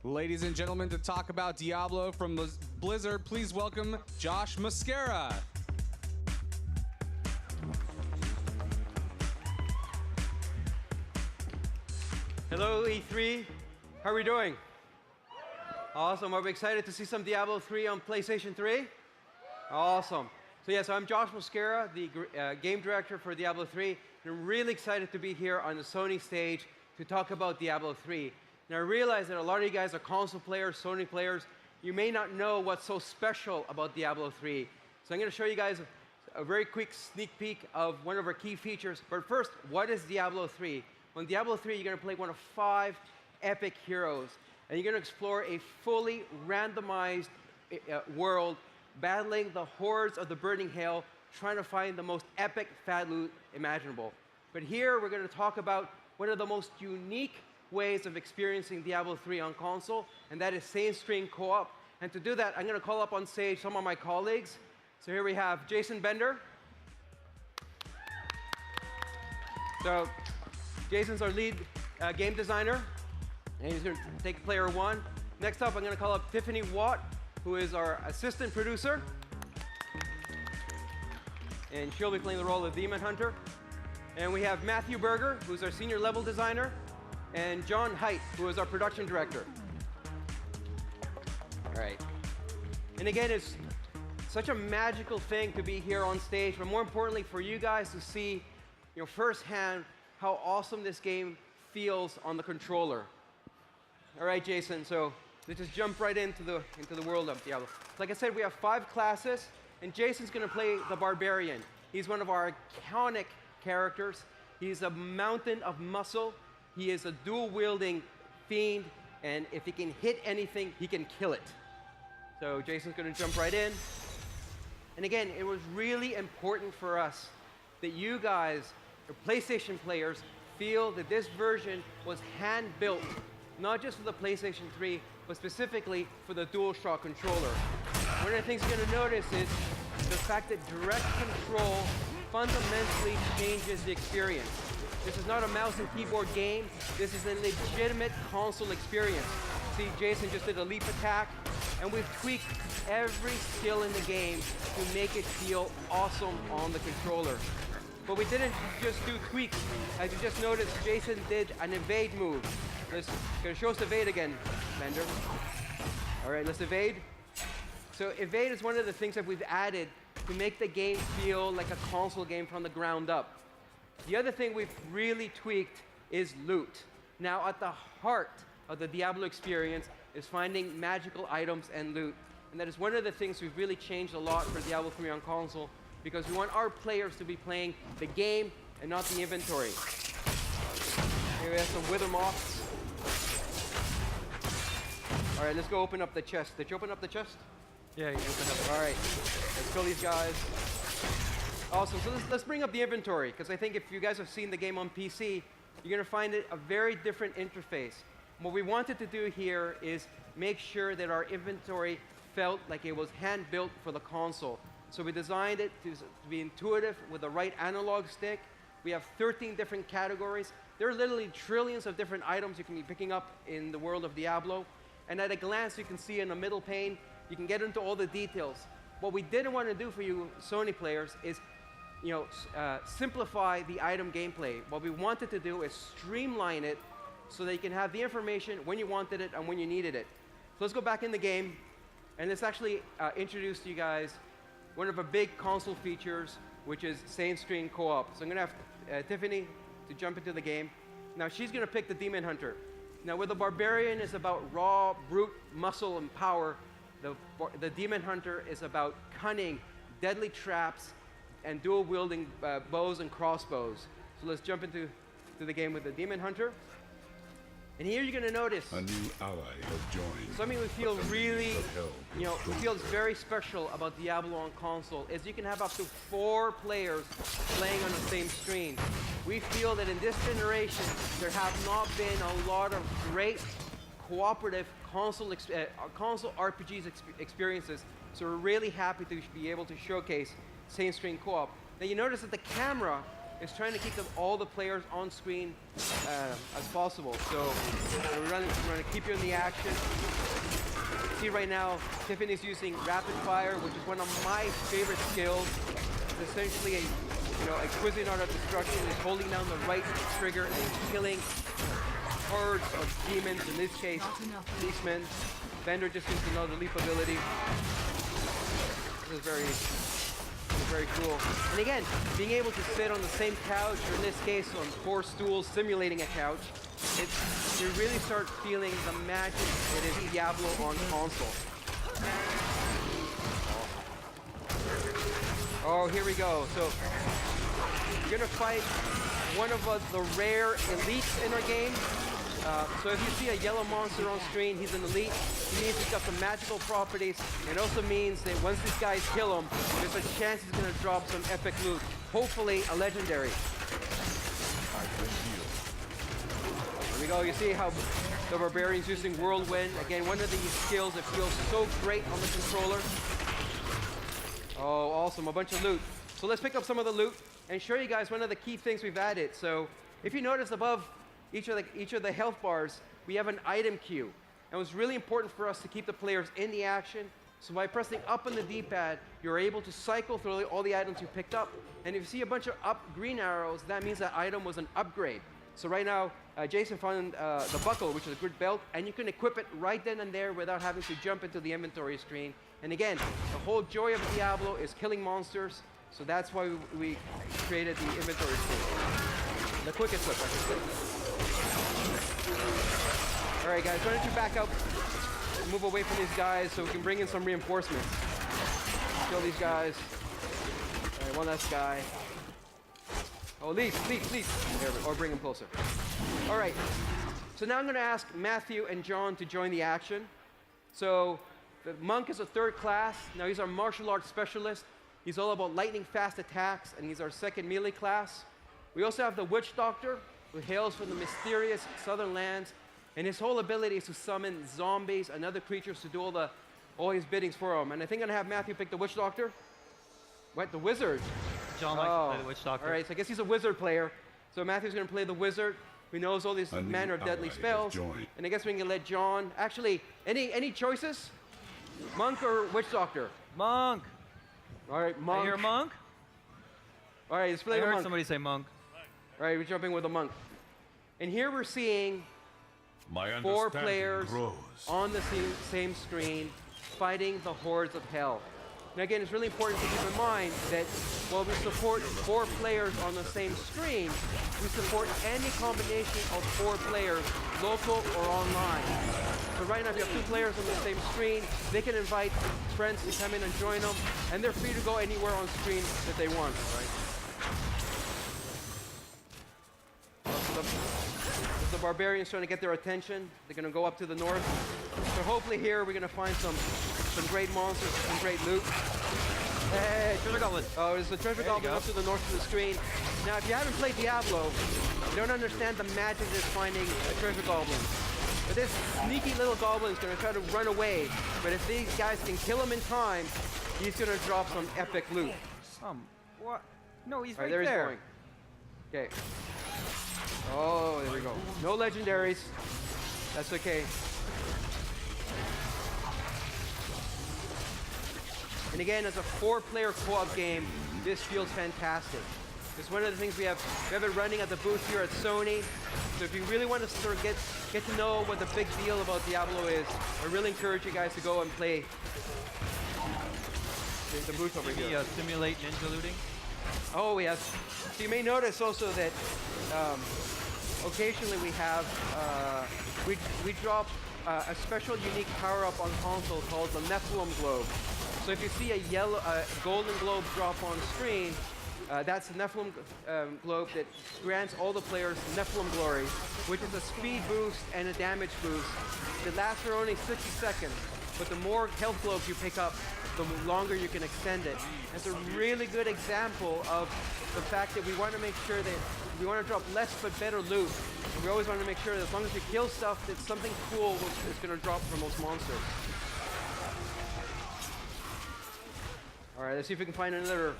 Ladies and gentlemen, to talk about Diablo from Blizzard, please welcome Josh Mascara. Hello, E3. How are we doing? Awesome. Are we excited to see some Diablo 3 on PlayStation 3? Awesome. So I'm Josh Mascara, the game director for Diablo 3. And I'm really excited to be here on the Sony stage to talk about Diablo 3. Now, I realize that a lot of you guys are console players, Sony players. You may not know what's so special about Diablo 3. So I'm going to show you guys a very quick sneak peek of one of our key features. But first, what is Diablo 3? On Diablo 3, you're going to play one of 5 epic heroes. And you're going to explore a fully randomized world, battling the hordes of the Burning Hail, trying to find the most epic fat loot imaginable. But here, we're going to talk about one of the most unique ways of experiencing Diablo 3 on console, and that is same-screen co-op. And to do that, I'm going to call up on stage some of my colleagues. So here we have Jason Bender. So Jason's our lead game designer, and he's going to take player 1. Next up, I'm going to call up Tiffany Watt, who is our assistant producer, and she'll be playing the role of Demon Hunter. And we have Matthew Berger, who's our senior level designer, and John Haidt, who is our production director. All right. And again, it's such a magical thing to be here on stage, but more importantly for you guys to see, firsthand how awesome this game feels on the controller. All right, Jason, so let's just jump right into the world of Diablo. Like I said, we have 5 classes, and Jason's going to play the Barbarian. He's one of our iconic characters. He's a mountain of muscle. He is a dual-wielding fiend, and if he can hit anything, he can kill it. So Jason's going to jump right in. And again, it was really important for us that you guys, the PlayStation players, feel that this version was hand-built, not just for the PlayStation 3, but specifically for the DualShock controller. One of the things you're going to notice is the fact that direct control fundamentally changes the experience. This is not a mouse and keyboard game. This is a legitimate console experience. See, Jason just did a leap attack, and we've tweaked every skill in the game to make it feel awesome on the controller. But we didn't just do tweaks. As you just noticed, Jason did an evade move. Gonna show us evade again, Bender. All right, let's evade. So evade is one of the things that we've added to make the game feel like a console game from the ground up. The other thing we've really tweaked is loot. Now, at the heart of the Diablo experience is finding magical items and loot. And that is one of the things we've really changed a lot for Diablo 3 on console, because we want our players to be playing the game and not the inventory. Here we have some wither moths. All right, let's go open up the chest. Did you open up the chest? Yeah, you opened up. All right, let's kill these guys. Awesome, so let's bring up the inventory, because I think if you guys have seen the game on PC, you're going to find it a very different interface. What we wanted to do here is make sure that our inventory felt like it was hand-built for the console. So we designed it to be intuitive with the right analog stick. We have 13 different categories. There are literally trillions of different items you can be picking up in the world of Diablo. And at a glance, you can see in the middle pane, you can get into all the details. What we didn't want to do for you Sony players is simplify the item gameplay. What we wanted to do is streamline it so that you can have the information when you wanted it and when you needed it. So let's go back in the game, and let's actually introduce to you guys one of our big console features, which is same-screen co-op. So I'm going to have Tiffany to jump into the game. Now she's going to pick the Demon Hunter. Now where the Barbarian is about raw, brute muscle and power, the Demon Hunter is about cunning, deadly traps, and dual-wielding bows and crossbows. So let's jump into the game with the Demon Hunter. And here you're going to notice a new ally has joined. Something we feel really, we feel is very special about Diablo on console is you can have up to 4 players playing on the same screen. We feel that in this generation, there have not been a lot of great cooperative console RPGs experiences. So we're really happy to be able to showcase same-screen co-op. Now you notice that the camera is trying to keep all the players on screen as possible. So we're going to keep you in the action. See right now, Tiffany's using rapid fire, which is one of my favorite skills. It's essentially a Cuisinart of destruction. Is holding down the right trigger and killing hordes of demons. In this case, beastmen. Bender just used another leap ability. This is very cool. And again, being able to sit on the same couch, or in this case on 4 stools simulating a couch, you really start feeling the magic that is Diablo on console. Oh, here we go. So you're gonna fight one of the rare elites in our game. So if you see a yellow monster on screen, he's an elite. He means he's got some magical properties. It also means that once these guys kill him, there's a chance he's going to drop some epic loot. Hopefully a legendary. Here we go. You see how the barbarian's using whirlwind. Again, one of these skills that feels so great on the controller. Oh, awesome. A bunch of loot. So let's pick up some of the loot and show you guys one of the key things we've added. So if you notice above each of the health bars, we have an item queue. And it was really important for us to keep the players in the action. So by pressing up on the D-pad, you're able to cycle through all the items you picked up. And if you see a bunch of green arrows, that means that item was an upgrade. So right now, Jason found the buckle, which is a good belt, and you can equip it right then and there without having to jump into the inventory screen. And again, the whole joy of Diablo is killing monsters. So that's why we created the inventory screen. The quick equip, I should say. All right, guys, why don't you back up and move away from these guys so we can bring in some reinforcements. Kill these guys. All right, one last guy. Oh, leave. There, or bring him closer. All right, so now I'm going to ask Matthew and John to join the action. So the monk is a 3rd class. Now he's our martial arts specialist. He's all about lightning fast attacks, and he's our 2nd melee class. We also have the witch doctor, who hails from the mysterious southern lands, and his whole ability is to summon zombies and other creatures to do all his biddings for him. And I think I'm gonna have Matthew pick the witch doctor. What, the wizard? John likes to play the witch doctor. All right, so I guess he's a wizard player. So Matthew's gonna play the wizard, who knows all these manner of deadly spells. And I guess we can let John. Actually, any choices? Monk or witch doctor? Monk. All right, monk. I hear monk. All right, let's play the I heard monk. somebody say monk. All right, we're jumping with a monk. And here we're seeing 4 players on the same screen fighting the hordes of hell. Now again, it's really important to keep in mind that while we support 4 players on the same screen, we support any combination of 4 players, local or online. So right now, if you have 2 players on the same screen, they can invite friends to come in and join them, and they're free to go anywhere on screen that they want. Right? The barbarians trying to get their attention. They're going to go up to the north. So hopefully here we're going to find some great monsters, some great loot. Hey, treasure goblin. Oh, there's a treasure goblin up to the north of the screen. Now, if you haven't played Diablo, you don't understand the magic of finding a treasure goblin. But this sneaky little goblin is going to try to run away. But if these guys can kill him in time, he's going to drop some epic loot. What? No, he's Right, right there. He's going. Okay. Oh, there we go. No legendaries. That's okay. And again, as a 4-player co-op game, this feels fantastic. It's one of the things we have it running at the booth here at Sony. So if you really want to sort of get to know what the big deal about Diablo is, I really encourage you guys to go and play the booth over here. Simulate ninja looting. Oh, yes. So you may notice also that occasionally we have, we drop a special unique power-up on console called the Nephilim Globe. So if you see a golden globe drop on screen, that's the Nephilim globe that grants all the players Nephilim Glory, which is a speed boost and a damage boost. It lasts for only 60 seconds, but the more health globes you pick up, the longer you can extend it. It's a really good example of the fact that we want to make sure that we want to drop less but better loot. And we always want to make sure that as long as you kill stuff, that something cool is going to drop from those monsters. All right, let's see if we can find another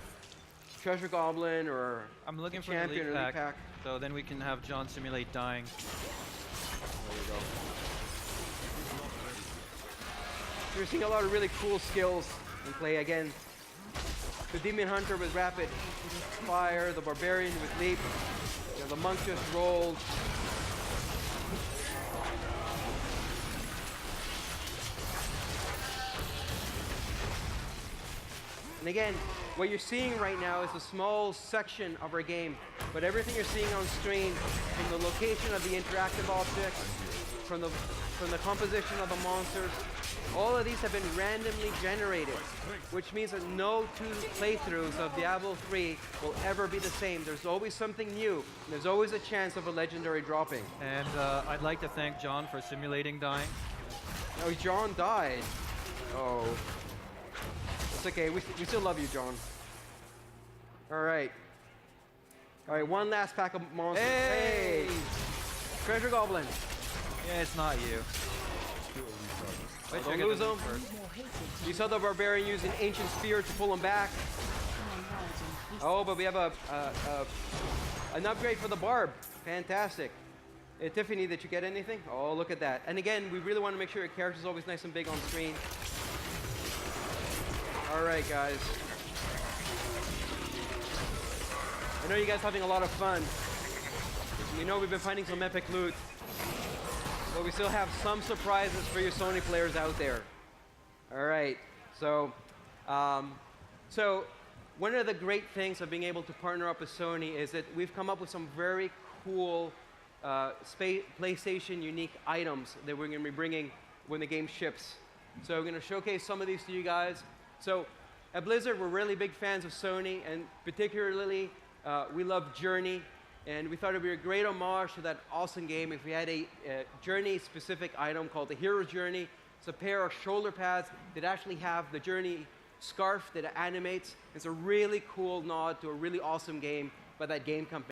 treasure goblin or I'm looking for the champion or lead lead pack. so then we can have John simulate dying. There you go. You're seeing a lot of really cool skills in play again. The demon hunter with rapid fire, the barbarian with leap, you know, the monk just rolled. And again, what you're seeing right now is a small section of our game, but everything you're seeing on screen, from the location of the interactive objects, from the composition of the monsters, all of these have been randomly generated, which means that no two playthroughs of Diablo 3 will ever be the same. There's always something new, and there's always a chance of a legendary dropping. And I'd like to thank John for simulating dying. Oh, John died. Oh. It's okay, we still love you, John. All right. All right, one last pack of monsters. Hey! Treasure Goblin. Yeah, it's not you. Wait, Don't check out lose the him. loot first. You saw the Barbarian use an Ancient Spear to pull him back. Oh, but we have an upgrade for the Barb. Fantastic. Tiffany, did you get anything? Oh, look at that. And again, we really want to make sure your character's always nice and big on screen. All right, guys. I know you guys are having a lot of fun. We know we've been finding some epic loot, but we still have some surprises for you Sony players out there. All right, so one of the great things of being able to partner up with Sony is that we've come up with some very cool PlayStation unique items that we're going to be bringing when the game ships. So we're going to showcase some of these to you guys. So at Blizzard, we're really big fans of Sony, and particularly we love Journey, and we thought it would be a great homage to that awesome game if we had a Journey-specific item called the Hero's Journey. It's a pair of shoulder pads that actually have the Journey scarf that animates. It's a really cool nod to a really awesome game by that game company.